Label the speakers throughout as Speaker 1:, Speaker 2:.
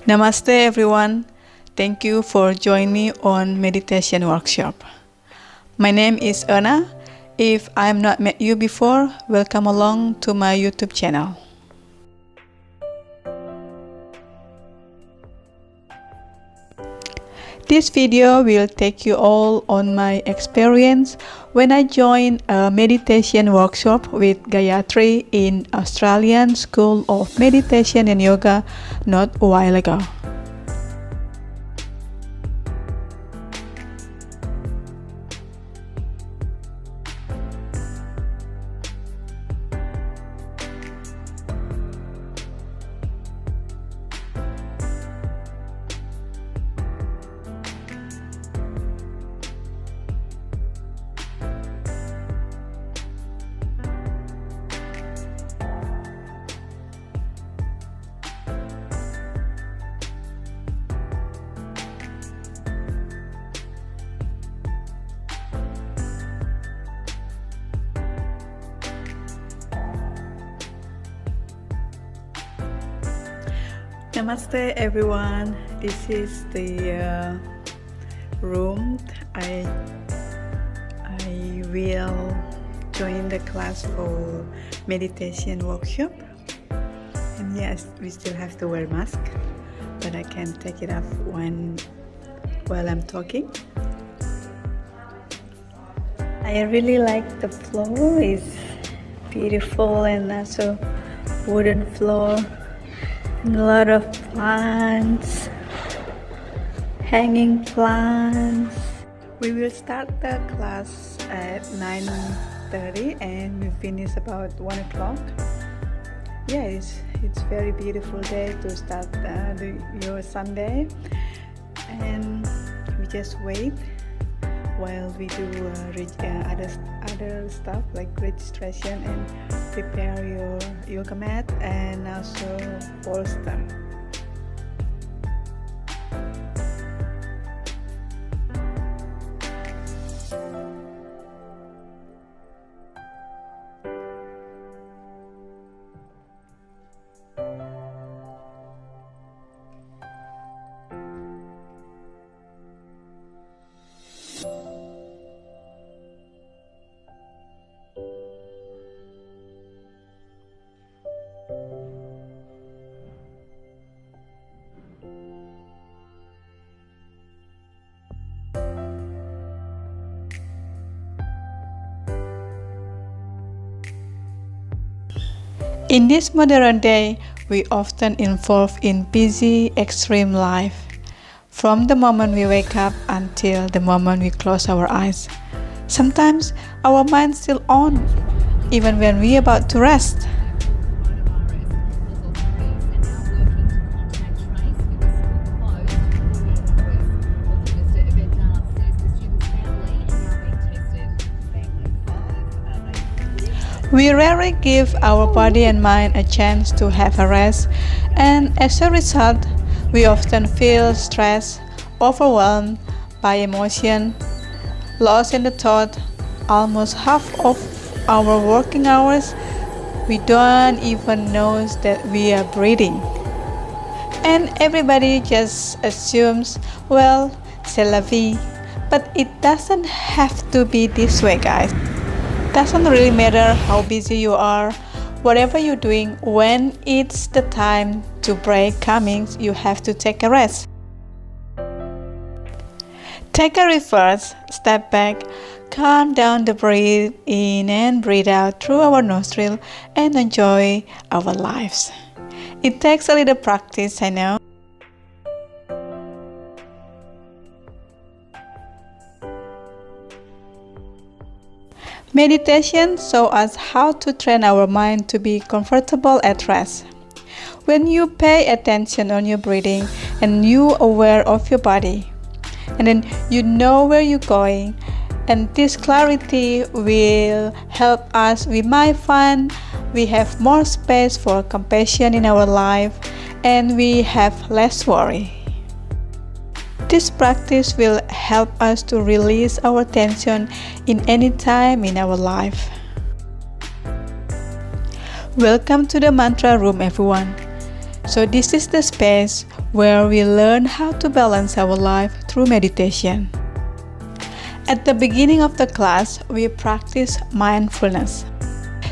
Speaker 1: Namaste everyone. Thank you for joining me on meditation workshop. My name is Erna. If I have not met you before, welcome along to my YouTube channel. This video will take you all on my experience when I joined a meditation workshop with Gayatri in Australian School of Meditation and Yoga not a while ago. Namaste everyone. This is the room I will join the class for meditation workshop. And yes, we still have to wear mask, but I can take it off while I'm talking. I really like the floor. It's beautiful and also wooden floor. And a lot of plants, hanging plants. We will start the class at 9:30 and we finish about 1 o'clock. Yeah, it's very beautiful day to start your Sunday, and we just wait while we do other stuff like registration and prepare your yoga mat and also bolster. In this modern day, we often involve in busy, extreme life. From the moment we wake up until the moment we close our eyes. Sometimes our mind's still on, even when we're about to rest. We rarely give our body and mind a chance to have a rest, and as a result, we often feel stressed, overwhelmed by emotion, lost in the thought. Almost half of our working hours, we don't even know that we are breathing. And everybody just assumes, well, c'est la vie. But it doesn't have to be this way, guys. Doesn't really matter how busy you are, whatever you're doing, when it's the time to break coming, you have to take a rest. Take a reverse, step back, calm down the breathe in and breathe out through our nostril and enjoy our lives. It takes a little practice, I know. Meditation shows us how to train our mind to be comfortable at rest. When you pay attention on your breathing and you are aware of your body, and then you know where you're going, and this clarity will help us. We might find we have more space for compassion in our life and we have less worry. This practice will help us to release our tension in any time in our life. Welcome to the mantra room, everyone. So this is the space where we learn how to balance our life through meditation. At the beginning of the class, we practice mindfulness.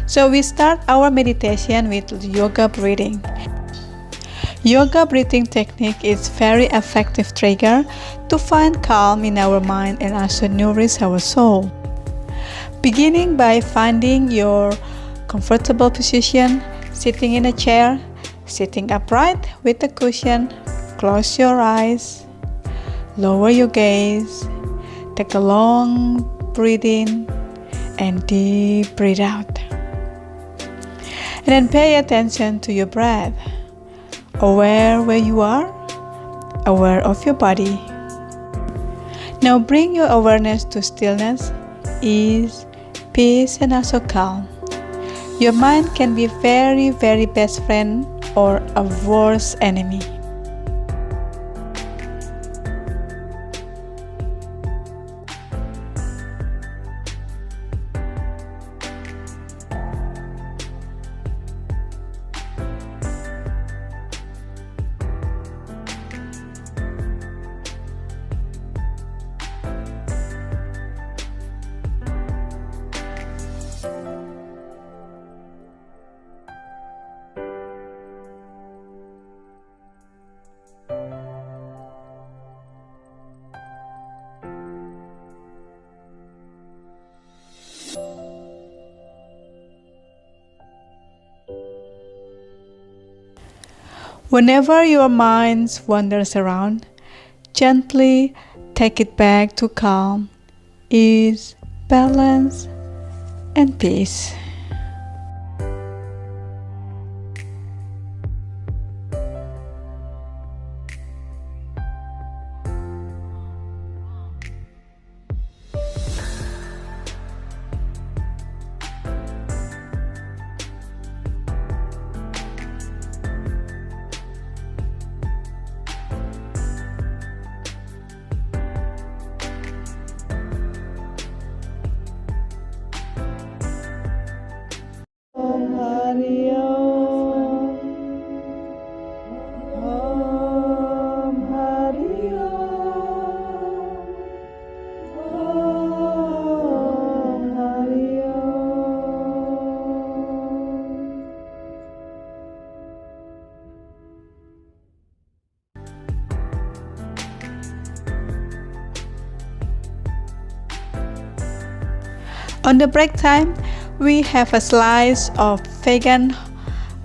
Speaker 1: So we start our meditation with yoga breathing. Yoga breathing technique is very effective trigger to find calm in our mind and also nourish our soul. Beginning by finding your comfortable position, sitting in a chair, sitting upright with a cushion, close your eyes, lower your gaze, take a long breath in and deep breathe out. And then pay attention to your breath. Aware where you are, aware of your body. Now bring your awareness to stillness, ease, peace, and also calm. Your mind can be very best friend or a worse enemy. Whenever your mind wanders around, gently take it back to calm, ease, balance, and peace. On the break time, we have a slice of vegan.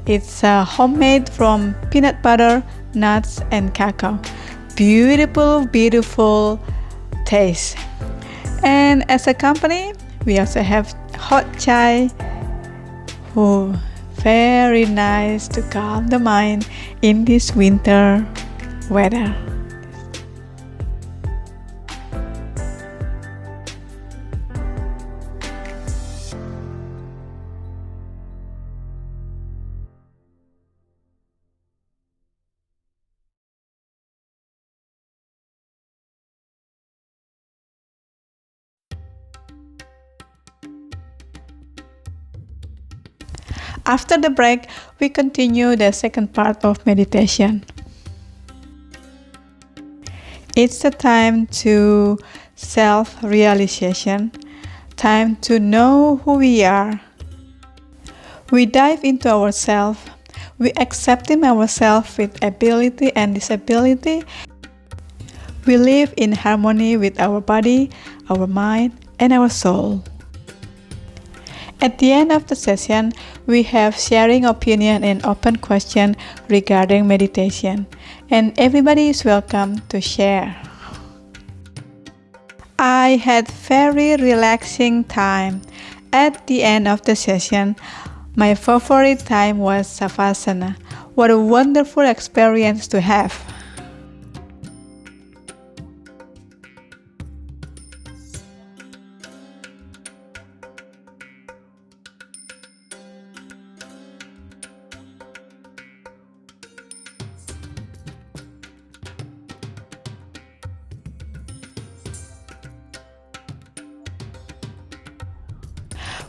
Speaker 1: It's homemade from peanut butter, nuts, and cacao. Beautiful taste. And as a company, we also have hot chai. Oh, very nice to calm the mind in this winter weather. After the break, we continue the second part of meditation. It's the time to self-realization, time to know who we are. We dive into ourselves, we accepting ourselves with ability and disability. We live in harmony with our body, our mind, and our soul. At the end of the session, we have sharing opinion and open question regarding meditation, and everybody is welcome to share. I had very relaxing time. At the end of the session, my favorite time was Savasana. What a wonderful experience to have.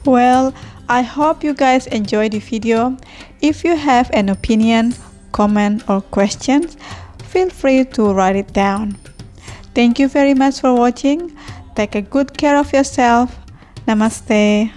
Speaker 1: Well, I hope you guys enjoyed the video. If you have an opinion, comment or questions, feel free to write it down. Thank you very much for watching. Take a good care of yourself. Namaste.